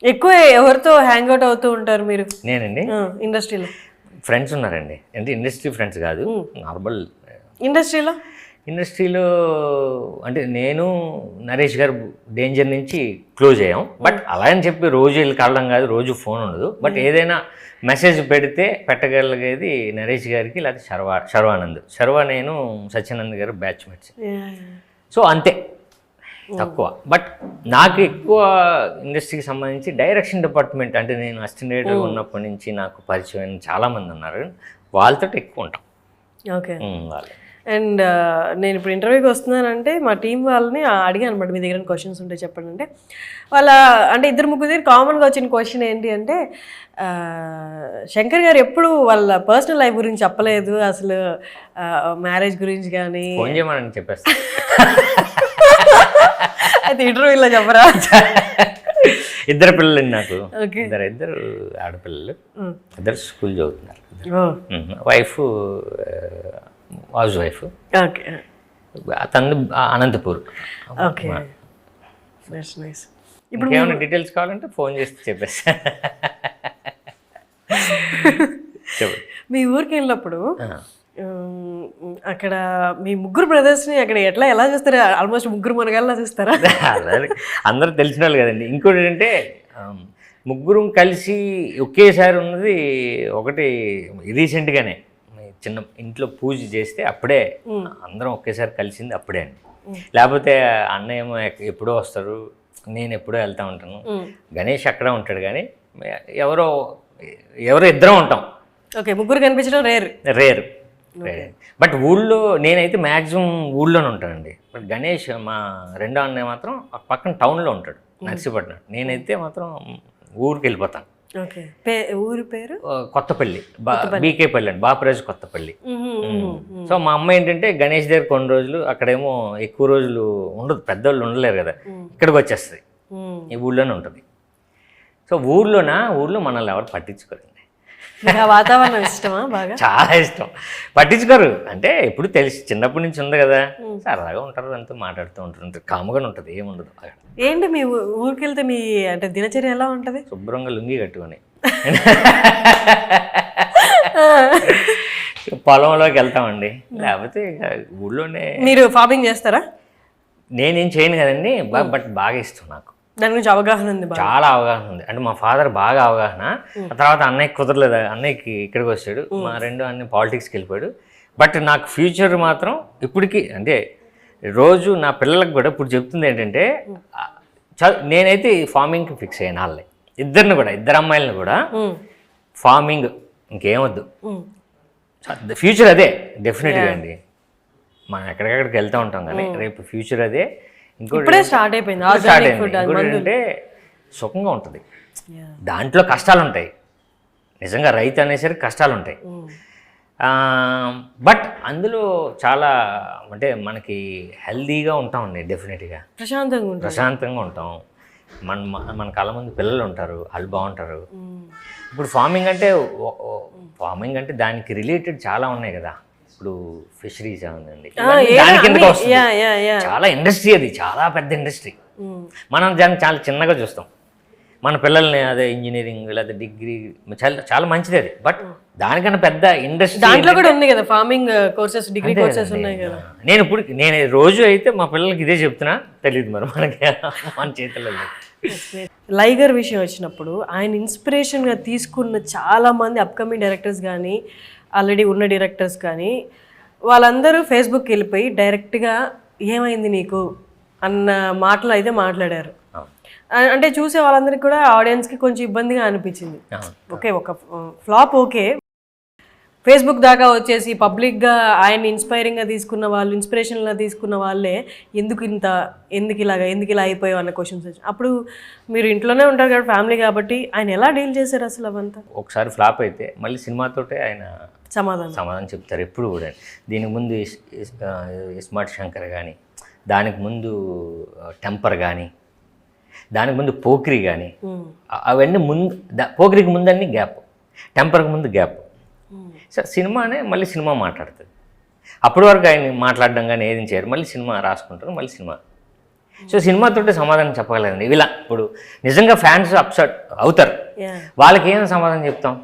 ఎక్కువ ఎవరితో hang out అవుతూ ఉంటారు మీరు నేనండి ఇండస్ట్రీలో? ఫ్రెండ్స్ ఉన్నారండి, అంటే ఇండస్ట్రీ ఫ్రెండ్స్ కాదు, నార్మల్. ఇండస్ట్రీలో అంటే నేను నరేష్ గారు డేంజర్ నుంచి క్లోజ్ అయ్యాం. బట్ అలా అని చెప్పి రోజు వెళ్ళి కలడం కాదు, రోజు ఫోన్ ఉండదు. బట్ ఏదైనా మెసేజ్ పెడితే పెట్టగలిగేది నరేష్ గారికి, లేకపోతే శర్వా నేను సత్యానంద్ గారు బ్యాచ్మేట్స్. సో అంతే, తక్కువ. బట్ నాకు ఎక్కువ ఇండస్ట్రీకి సంబంధించి డైరెక్షన్ డిపార్ట్మెంట్, అంటే నేను అసిస్టెంట్ డైరెక్టర్ ఉన్నప్పటి నుంచి నాకు పరిచయం చాలామంది ఉన్నారు, వాళ్ళతో ఎక్కువ ఉంటాం. ఓకే. అండ్ నేను ఇప్పుడు ఇంటర్వ్యూకి వస్తున్నానంటే మా టీం వాళ్ళని అడిగాను అనమాట, మీ దగ్గర క్వశ్చన్స్ ఉంటే చెప్పండి అంటే, వాళ్ళ అంటే ఇద్దరు ముగ్గురు దగ్గర కామన్గా వచ్చిన క్వశ్చన్ ఏంటి అంటే, శంకర్ గారు ఎప్పుడు వాళ్ళ పర్సనల్ లైఫ్ గురించి చెప్పలేదు, అసలు మ్యారేజ్ గురించి కానీ. ఫోన్ చేయమని చెప్పేస్తా. అయితే ఇంటర్వ్యూలో చెప్పరా? ఇద్దరు పిల్లలు నాకు, ఇద్దరు ఆడపిల్లలు, ఇద్దరు స్కూల్ చదువుతున్నారు. వైఫ్ హౌస్ వైఫ్, తను అనంతపూర్. ఇప్పుడు ఏమైనా డీటెయిల్స్ కావాలంటే ఫోన్ చేస్తే చెప్పేస్తా. మీ ఊరికి వెళ్ళినప్పుడు అక్కడ మీ ముగ్గురు బ్రదర్స్ని అక్కడ ఎలా చూస్తారా? ఆల్మోస్ట్ ముగ్గురు మనగాళ్ళ చూస్తారా? అందరూ తెలిసిన వాళ్ళు కదండి. ఇంకోటి ఏంటంటే ముగ్గురు కలిసి ఒకేసారి ఉన్నది ఒకటి రీసెంట్గానే, చిన్న ఇంట్లో పూజ చేస్తే అప్పుడే అందరం ఒకేసారి కలిసింది అప్పుడే అండి. లేకపోతే అన్నయ్య ఏమో ఎప్పుడో వస్తారు, నేను ఎప్పుడో వెళ్తూ ఉంటాను, గణేష్ అక్కడ ఉంటాడు, కానీ ఎవరో ఇద్దరం ఉంటాం. ఓకే, ముగ్గురు కనిపించడం రేరు. బట్ ఊళ్ళో నేనైతే మ్యాక్సిమం ఊళ్ళోనే ఉంటానండి. బట్ గణేష్ మా రెండో అన్నయ్య మాత్రం పక్కన టౌన్లో ఉంటాడు, నర్సీపట్నం. నేనైతే మాత్రం ఊరికి వెళ్ళిపోతాను. ఊరి పేరు కొత్తపల్లి, బీకేపల్లి అండి, బాపురాజు కొత్తపల్లి. సో మా అమ్మ ఏంటంటే గణేష్ దగ్గర కొన్ని రోజులు, అక్కడేమో ఎక్కువ రోజులు ఉండదు, పెద్దవాళ్ళు ఉండలేరు కదా, ఇక్కడికి వచ్చేస్తుంది, ఈ ఊళ్ళోనే ఉంటుంది. సో ఊళ్ళో మనల్ని ఎవరు పట్టించుకోరండి. వాతావరణం ఇష్టమా? బాగా, చాలా ఇష్టం. పట్టించుకోరు అంటే ఎప్పుడు తెలిసి చిన్నప్పటి నుంచి ఉంది కదా, సరదాగా ఉంటారు, అంతా మాట్లాడుతూ ఉంటారు, కాముగా ఉంటుంది, ఏముండదు. ఏంటి మీ ఊరికి వెళ్తే మీ అంటే దినచర్య ఎలా ఉంటుంది? శుభ్రంగా లుంగి కట్టుకొని పొలంలోకి వెళ్తామండి, లేకపోతే ఊళ్ళోనే. మీరు ఫార్మింగ్ చేస్తారా? నేనేం చేయను కదండి, బట్ బాగా ఇష్టం నాకు, దాని గురించి అవగాహన ఉంది, చాలా అవగాహన ఉంది. అంటే మా ఫాదర్ బాగా అవగాహన. ఆ తర్వాత అన్నయ్యకి కుదరలేదు, అన్నయ్యకి ఇక్కడికి వచ్చాడు, మా రెండో అన్నయ్య పాలిటిక్స్కి వెళ్ళిపోయాడు. బట్ నాకు ఫ్యూచర్ మాత్రం ఇప్పటికీ, అంటే రోజు నా పిల్లలకు కూడా ఇప్పుడు చెప్తుంది ఏంటంటే, నేనైతే ఫార్మింగ్కి ఫిక్స్ అయ్యాను. వాళ్ళని ఇద్దరిని కూడా, ఇద్దరు అమ్మాయిలను కూడా ఫార్మింగ్, ఇంకేమొద్దు, ఫ్యూచర్ అదే డెఫినెట్గా అండి. మనం ఎక్కడికెక్కడికి వెళ్తూ ఉంటాం కానీ రేపు ఫ్యూచర్ అదే. ఇంకోటి స్టార్ట్ అయిపోయింది అంటే సుఖంగా ఉంటుంది, దాంట్లో కష్టాలు ఉంటాయి, నిజంగా రైతు అనేసరికి కష్టాలు ఉంటాయి. బట్ అందులో చాలా, అంటే మనకి హెల్దీగా ఉంటామండి, డెఫినెట్గా ప్రశాంతంగా ఉంటాం. మన కళ్ళ ముందు పిల్లలు ఉంటారు, వాళ్ళు బాగుంటారు. ఇప్పుడు ఫార్మింగ్ అంటే దానికి రిలేటెడ్ చాలా ఉన్నాయి కదా. ఇప్పుడు ఫిషరీస్ ఉందండి, దాని కిందకి వస్తుంది, చాలా ఇండస్ట్రీ, అది చాలా పెద్ద ఇండస్ట్రీ. మనం దాన్ని చాలా చిన్నగా చూస్తాం. మన పిల్లల్ని అదే ఇంజనీరింగ్ లేదా డిగ్రీ చాలా మంచిది అది, బట్ దానికన్నా పెద్ద ఇండస్ట్రీ దాంట్లో కూడా ఉంది కదా, ఫార్మింగ్ కోర్సెస్, డిగ్రీ కోర్సెస్ ఉన్నాయి కదా. నేను రోజు అయితే మా పిల్లలకి ఇదే చెప్తున్నా, తెలియదు మరి మనకి, మన చేతుల్లో. లైగర్ విషయం వచ్చినప్పుడు ఆయన ఇన్స్పిరేషన్గా తీసుకున్న చాలామంది అప్కమింగ్ డైరెక్టర్స్ కానీ, ఆల్రెడీ ఉన్న డైరెక్టర్స్ కానీ, వాళ్ళందరూ ఫేస్బుక్కి వెళ్ళిపోయి డైరెక్ట్గా ఏమైంది నీకు అన్న మాటలు అయితే మాట్లాడారు. అంటే చూసే వాళ్ళందరికీ కూడా, ఆడియన్స్కి కొంచెం ఇబ్బందిగా అనిపించింది. ఓకే, ఒక ఫ్లాప్ ఓకే, ఫేస్బుక్ దాకా వచ్చేసి పబ్లిక్గా ఆయన్ని ఇన్స్పైరింగ్గా తీసుకున్న వాళ్ళు, ఇన్స్పిరేషన్గా తీసుకున్న వాళ్ళే ఎందుకు ఇలా అయిపోయావు అన్న క్వశ్చన్స్ వచ్చి, అప్పుడు మీరు ఇంట్లోనే ఉంటారు కాబట్టి, ఫ్యామిలీ కాబట్టి, ఆయన ఎలా డీల్ చేశారు అసలు అవంతా? ఒకసారి ఫ్లాప్ అయితే మళ్ళీ సినిమాతోటే ఆయన సమాధానం చెప్తారు ఎప్పుడు కూడా. దీనికి ముందు ఇస్మార్ట్ శంకర్ కానీ, దానికి ముందు టెంపర్ కానీ, దానికి ముందు పోకిరి కానీ, అవన్నీ పోకిరికి ముందు అన్ని గ్యాప్, టెంపర్కి ముందు గ్యాప్. సో సినిమానే మళ్ళీ సినిమా మాట్లాడుతుంది. అప్పటి వరకు ఆయన మాట్లాడడం కానీ ఏది చేయరు, మళ్ళీ సినిమా రాసుకుంటారు, మళ్ళీ సినిమా. సో సినిమాతోటి సమాధానం చెప్పగలండి. ఇలా ఇప్పుడు నిజంగా ఫ్యాన్స్ అప్సెట్ అవుతారు, Yeah. వాళ్ళకి ఏం సమాధానం చెప్తాం?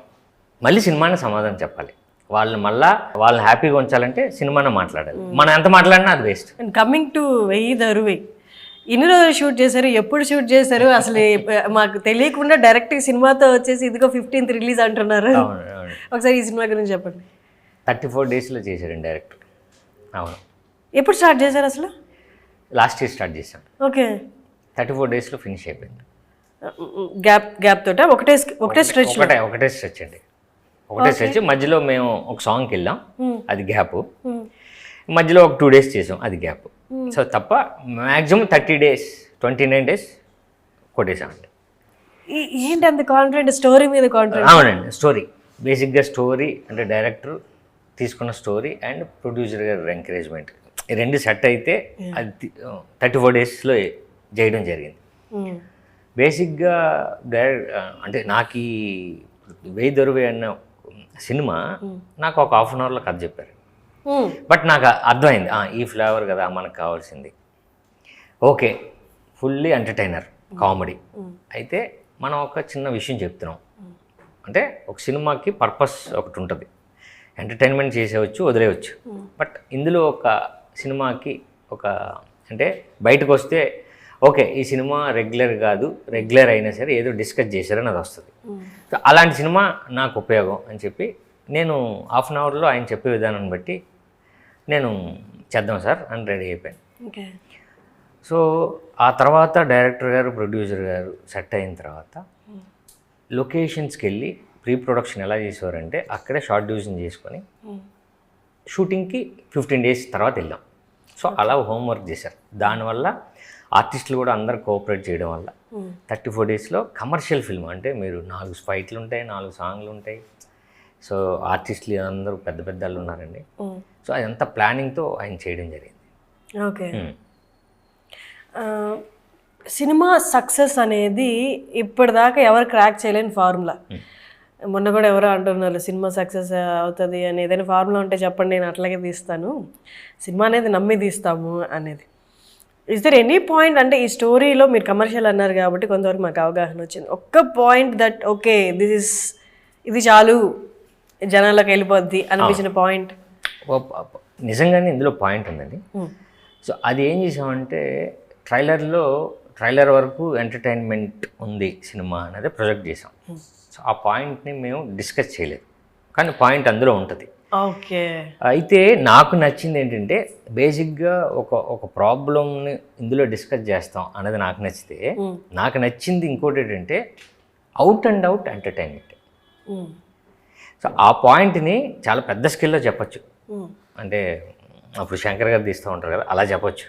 మళ్ళీ సినిమాని సమాధానం చెప్పాలి. వాళ్ళని హ్యాపీగా ఉంచాలంటే సినిమానే మాట్లాడాలి. మనం ఎంత మాట్లాడినా అది వేస్ట్. అండ్ కమింగ్ టు 1000 దరువై, ఇన్ని రోజులు షూట్ చేశారు, ఎప్పుడు షూట్ చేశారు అసలు మాకు తెలియకుండా డైరెక్ట్ సినిమాతో వచ్చేసి ఇదిగో 15th రిలీజ్ అంటున్నారు. ఒకసారి ఈ సినిమా గురించి చెప్పండి. 34 డేస్లో చేశారండి డైరెక్టర్. అవును. ఎప్పుడు స్టార్ట్ చేశారు అసలు? లాస్ట్ ఇయర్ స్టార్ట్ చేశాం. ఓకే. 34 డేస్లో ఫినిష్ అయిపోయింది. గ్యాప్ తోట ఒకటే స్ట్రెచ్? ఒకటే స్ట్రెచ్ అండి. ఒకటే స్ట్రెచ్. మధ్యలో మేము ఒక సాంగ్కి వెళ్ళాం, అది గ్యాప్. మధ్యలో ఒక 2 డేస్ చేసాం, అది గ్యాప్. సో తప్ప మ్యాక్సిమం 30 డేస్ 29 డేస్ కొట్టేసామండి. ఏంటి అంత కాన్ఫిడెంట్? స్టోరీ మీద కాన్ఫిడెంట్? అవునండి, స్టోరీ బేసిక్గా స్టోరీ అంటే డైరెక్టర్ తీసుకున్న స్టోరీ అండ్ ప్రొడ్యూసర్ గారి ఎంకరేజ్మెంట్, ఈ రెండు సెట్ అయితే అది 34 డేస్లో చేయడం జరిగింది. బేసిక్గా అంటే నాకు ఈ 1000 దరువై అన్న సినిమా నాకు ఒక హాఫ్ అన్ అవర్లో కథ చెప్పారు. బట్ నాకు అర్థమైంది, ఈ ఫ్లేవర్ కదా మనకు కావాల్సింది. Okay, fully entertainer, comedy. అయితే మనం ఒక చిన్న విషయం చెప్తున్నాం అంటే ఒక సినిమాకి పర్పస్ ఒకటి ఉంటుంది, ఎంటర్టైన్మెంట్ చేసేవచ్చు, వదిలేయచ్చు. బట్ ఇందులో ఒక సినిమాకి ఒక అంటే బయటకు వస్తే ఓకే ఈ సినిమా రెగ్యులర్ కాదు, రెగ్యులర్ అయినా సరే ఏదో డిస్కస్ చేశారని అది వస్తుంది. సో అలాంటి సినిమా నాకు ఉపయోగం అని చెప్పి నేను హాఫ్ అన్ అవర్లో ఆయన చెప్పే విధానాన్ని బట్టి నేను చేద్దాం సార్ అని రెడీ అయిపోయాను. సో ఆ తర్వాత డైరెక్టర్ గారు ప్రొడ్యూసర్ గారు సెట్ అయిన తర్వాత లొకేషన్స్కి వెళ్ళి ప్రీ ప్రొడక్షన్ ఎలా చేసేవారంటే అక్కడే షార్ట్ డివిజన్ చేసుకొని షూటింగ్కి 15 డేస్ తర్వాత వెళ్ళాం. సో అలా హోంవర్క్ చేశారు. దానివల్ల ఆర్టిస్టులు కూడా అందరు కోఆపరేట్ చేయడం వల్ల 34 డేస్లో కమర్షియల్ ఫిల్మ్ అంటే మీరు 4 ఫైట్లు ఉంటాయి, 4 సాంగ్లు ఉంటాయి. సో ఆర్టిస్టులు అందరూ పెద్ద పెద్ద వాళ్ళు ఉన్నారండి. సో అదంతా ప్లానింగ్తో ఆయన చేయడం జరిగింది. ఓకే. సినిమా సక్సెస్ అనేది ఇప్పటిదాకా ఎవరు క్రాక్ చేయలేని ఫార్ములా. మొన్న కూడా ఎవరో అంటున్నారు సినిమా సక్సెస్ అవుతుంది అని, ఏదైనా ఫార్ములా ఉంటే చెప్పండి నేను అట్లాగే తీస్తాను, సినిమా అనేది నమ్మి తీస్తాము అనేది. ఇస్ దర్ ఎనీ పాయింట్ అంటే ఈ స్టోరీలో మీరు కమర్షియల్ అన్నారు కాబట్టి కొంతవరకు మాకు అవగాహన వచ్చింది, ఒక్క పాయింట్ దట్ ఓకే ఇది చాలు జనాల్లోకి వెళ్ళిపోద్ది అనిపించిన పాయింట్? నిజంగానే ఇందులో పాయింట్ ఉందండి. సో అది ఏం చేసామంటే ట్రైలర్ వరకు ఎంటర్టైన్మెంట్ ఉంది సినిమా అనేది ప్రొజెక్ట్ చేసాం. సో ఆ పాయింట్ని మేము డిస్కస్ చేయలేదు, కానీ పాయింట్ అందులో ఉంటుంది. ఓకే. అయితే నాకు నచ్చింది ఏంటంటే బేసిక్గా ఒక ప్రాబ్లమ్ని ఇందులో డిస్కస్ చేస్తాం అనేది నాకు నచ్చితే, నాకు నచ్చింది ఇంకోటి ఏంటంటే out and out entertainment. So ఆ పాయింట్ని చాలా పెద్ద స్కేల్లో చెప్పచ్చు, అంటే అప్పుడు శంకర్ గారు తీస్తూ ఉంటారు కదా అలా చెప్పచ్చు.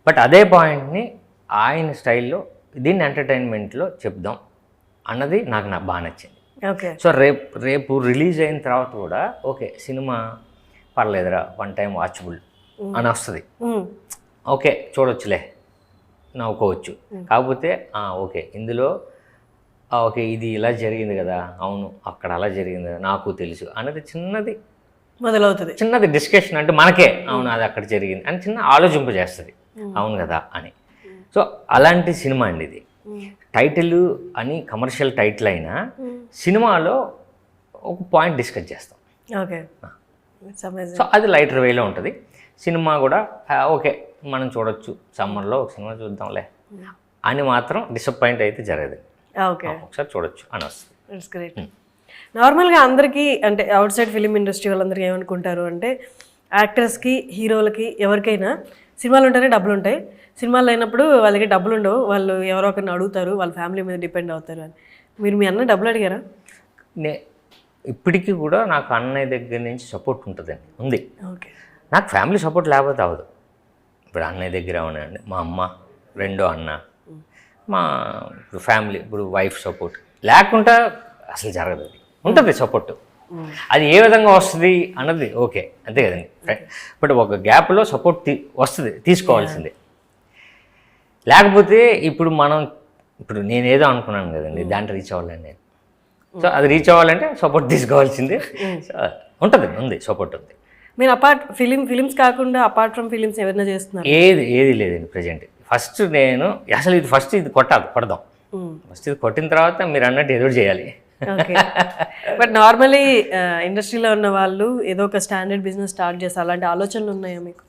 బట్ అదే పాయింట్ని ఆయన స్టైల్లో దీన్ని ఎంటర్టైన్మెంట్లో చెప్దాం అన్నది నాకు బాగా నచ్చింది. ఓకే. సో రేపు రిలీజ్ అయిన తర్వాత కూడా ఓకే సినిమా పర్లేదురా, 1 టైం వాచబుల్ అని వస్తుంది. ఓకే చూడొచ్చులే, నవ్వుకోవచ్చు. కాకపోతే ఓకే ఇందులో ఓకే ఇది ఇలా జరిగింది కదా, అవును అక్కడ అలా జరిగింది కదా, నాకు తెలుసు అన్నది చిన్నది మొదలవుతుంది, చిన్నది డిస్కషన్ అంటే మనకే అవును అది అక్కడ జరిగింది అని చిన్న ఆలోచింపజేస్తుంది, అవును కదా అని. సో అలాంటి సినిమా అండి ఇది. టైటిల్ అని కమర్షియల్ టైటిల్ అయినా సినిమాలో ఒక పాయింట్ డిస్కస్ చేస్తాం. ఓకే. సో అది లైటర్ వేలో ఉంటుంది. సినిమా కూడా ఓకే మనం చూడొచ్చు, సమ్మర్లో ఒక సినిమా చూద్దాంలే అని మాత్రం డిసప్పాయింట్ అయితే జరగదు. ఓకే, ఒకసారి చూడొచ్చు అని వస్తుంది. It's great. నార్మల్గా అందరికీ అంటే అవుట్ సైడ్ ఫిలిం ఇండస్ట్రీ వాళ్ళందరికీ ఏమనుకుంటారు అంటే యాక్టర్స్కి, హీరోలకి, ఎవరికైనా సినిమాలు ఉంటేనే డబ్బులు ఉంటాయి, సినిమాలు అయినప్పుడు వాళ్ళకి డబ్బులు ఉండవు, వాళ్ళు ఎవరో ఒకరిని అడుగుతారు, వాళ్ళ ఫ్యామిలీ మీద డిపెండ్ అవుతారు అని. మీరు మీ అన్న డబ్బులు అడిగారా? ఇప్పటికీ కూడా నాకు అన్నయ్య దగ్గర నుంచి సపోర్ట్ ఉంటుందండి, ఉంది. ఓకే. నాకు ఫ్యామిలీ సపోర్ట్ లేకపోతే అవ్వదు. ఇప్పుడు అన్నయ్య దగ్గర ఉన్నాయండి, మా అమ్మ, రెండో అన్న, మా ఫ్యామిలీ, ఇప్పుడు వైఫ్ సపోర్ట్ లేకుండా అసలు జరగదు. అది ఉంటుంది సపోర్ట్, అది ఏ విధంగా వస్తుంది అన్నది ఓకే అంతే కదండి. బట్ ఒక గ్యాప్లో సపోర్ట్ వస్తుంది, తీసుకోవాల్సిందే. లేకపోతే ఇప్పుడు నేనేదో అనుకున్నాను కదండి, దాంట్లో రీచ్ అవ్వాలని నేను. సో అది రీచ్ అవ్వాలంటే సపోర్ట్ తీసుకోవాల్సిందే. ఉంది సపోర్ట్ ఉంది. మీరు ఫిలిమ్స్ కాకుండా అపార్ట్ ఫ్రమ్ ఫిలిమ్స్ ఏమైనా చేస్తున్నారు? ఏది లేదండి ప్రజెంట్. ఫస్ట్ నేను అసలు ఇది ఫస్ట్ ఇది కొడదాం, ఫస్ట్ ఇది కొట్టిన తర్వాత మీరు అన్నట్టు ఎదురు చేయాలి. ఓకే. బట్ నార్మలీ ఇండస్ట్రీలో ఉన్న వాళ్ళు ఏదో ఒక స్టాండర్డ్ బిజినెస్ స్టార్ట్ చేస్తారు, అలాంటి ఆలోచనలు ఉన్నాయా మీకు?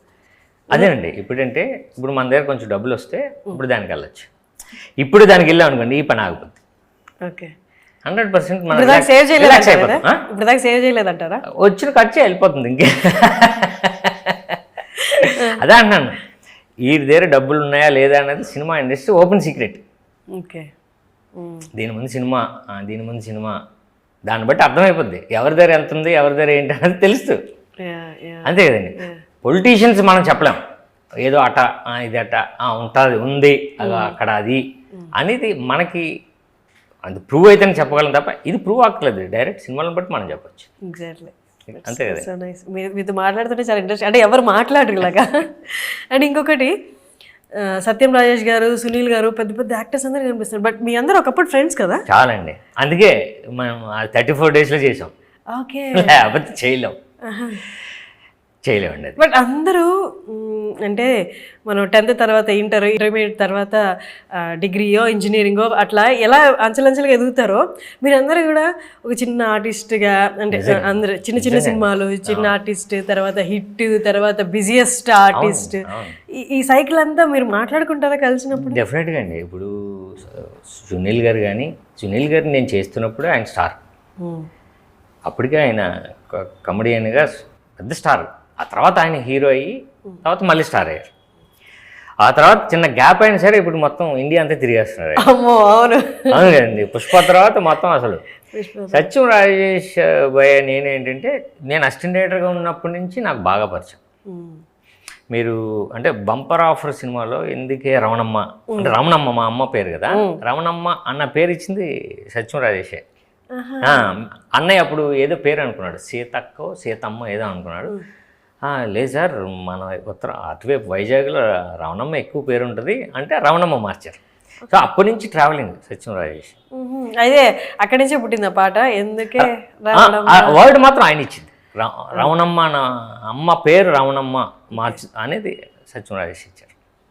అదేనండి, ఇప్పుడు మన దగ్గర కొంచెం డబ్బులు వస్తే ఇప్పుడు దానికి వెళ్ళచ్చు. ఇప్పుడు దానికి వెళ్ళాం అనుకోండి ఈ పని ఆగిపోద్ది. ఓకే. 100% మనం ఇప్పుడు దాకా సేవ్ రిలాక్స్ అయిపోతాం. ఇప్పుడు దాకా సేవ్ చేయలేదంటారా? వచ్చిన ఖర్చు వెళ్ళిపోతుంది ఇంకే. అదే అంటున్నాను, ఈ దగ్గర డబ్బులు ఉన్నాయా లేదా అనేది cinema industry open secret. Okay. దీని ముందు సినిమా దాన్ని బట్టి అర్థమైపోద్ది ఎవరి దగ్గర ఎంత ఉంది, ఎవరి దగ్గర ఏంటి అనేది తెలుస్తూ. అంతే కదండి. పొలిటీషియన్స్ మనం చెప్పలేం ఏదో అట ఇది అట ఉంటుంది ఉంది అక్కడ అది అనేది మనకి అది ప్రూవ్ అయితేనే చెప్పగలం తప్ప ఇది ప్రూవ్ అక్కర్లేదు. డైరెక్ట్ సినిమాలను బట్టి మనం చెప్పొచ్చు. ఎగ్జాక్ట్లీ. అంతే కదా. So nice. మీతో మాట్లాడుతుంటే చాలా ఇంట్రెస్ట్, అంటే ఎవరు మాట్లాడరు ఇలాగా. అండ్ ఇంకొకటి, సత్యం రాజేష్ గారు, సునీల్ గారు పెద్ద పెద్ద యాక్టర్స్ అందరూ కనిపిస్తారు. బట్ మీ అందరూ ఒకప్పుడు ఫ్రెండ్స్ కదా? చాలండి, అందుకే మనం 34 daysలో చేసాం. ఓకే. లేకపోతే చేయలేమండి అది. బట్ అందరూ అంటే మనం 10th తర్వాత ఇంటర్మీడియట్ తర్వాత డిగ్రీయో ఇంజనీరింగో అట్లా ఎలా అంచెలంచెలుగా ఎదుగుతారో మీరందరూ కూడా ఒక చిన్న ఆర్టిస్ట్గా, అంటే అందరూ చిన్న చిన్న సినిమాలు, చిన్న ఆర్టిస్ట్, తర్వాత హిట్, తర్వాత బిజియెస్ట్ ఆర్టిస్ట్, ఈ సైకిల్ అంతా మీరు మాట్లాడుకుంటారా కలిసినప్పుడు? డెఫినెట్గా అండి. ఇప్పుడు సునీల్ గారు నేను చేస్తున్నప్పుడు ఆయన స్టార్. అప్పటికే ఆయన కమెడియన్గా పెద్ద స్టార్. ఆ తర్వాత ఆయన హీరో అయ్యి తర్వాత మళ్ళీ స్టార్ అయ్యారు. ఆ తర్వాత చిన్న గ్యాప్ అయినా సరే ఇప్పుడు మొత్తం ఇండియా అంతా తిరిగేస్తున్నారు. అవును కదండి. పుష్ప తర్వాత మొత్తం అసలు సత్యం రాజేష్ భయ్య నేనేంటంటే నేను అసిస్టెంట్ డైరెక్టర్గా ఉన్నప్పటి నుంచి నాకు బాగా పరిచయం. మీరు అంటే బంపర్ ఆఫర్ సినిమాలో ఎందుకే రమణమ్మ అంటే రమణమ్మ మా అమ్మ పేరు కదా, రమణమ్మ అన్న పేరు ఇచ్చింది సత్యం రాజేషే. అన్నయ్య అప్పుడు ఏదో పేరు అనుకున్నాడు, సీతమ్మ ఏదో అనుకున్నాడు. లేదు సార్ మన అటువైపు వైజాగ్లో రమణమ్మ ఎక్కువ పేరు ఉంటుంది అంటే రమణమ్మ మార్చారు. సో అప్పటి నుంచి ట్రావెలింగ్ సత్యం రాజేష్. అయితే అక్కడి నుంచే పుట్టింది ఆ పాట. ఎందుకే వర్డ్ మాత్రం ఆయన ఇచ్చింది. రమణమ్మ నా అమ్మ పేరు రమణమ్మ మార్చి అనేది సత్యం రాజేష్ ఇచ్చారు.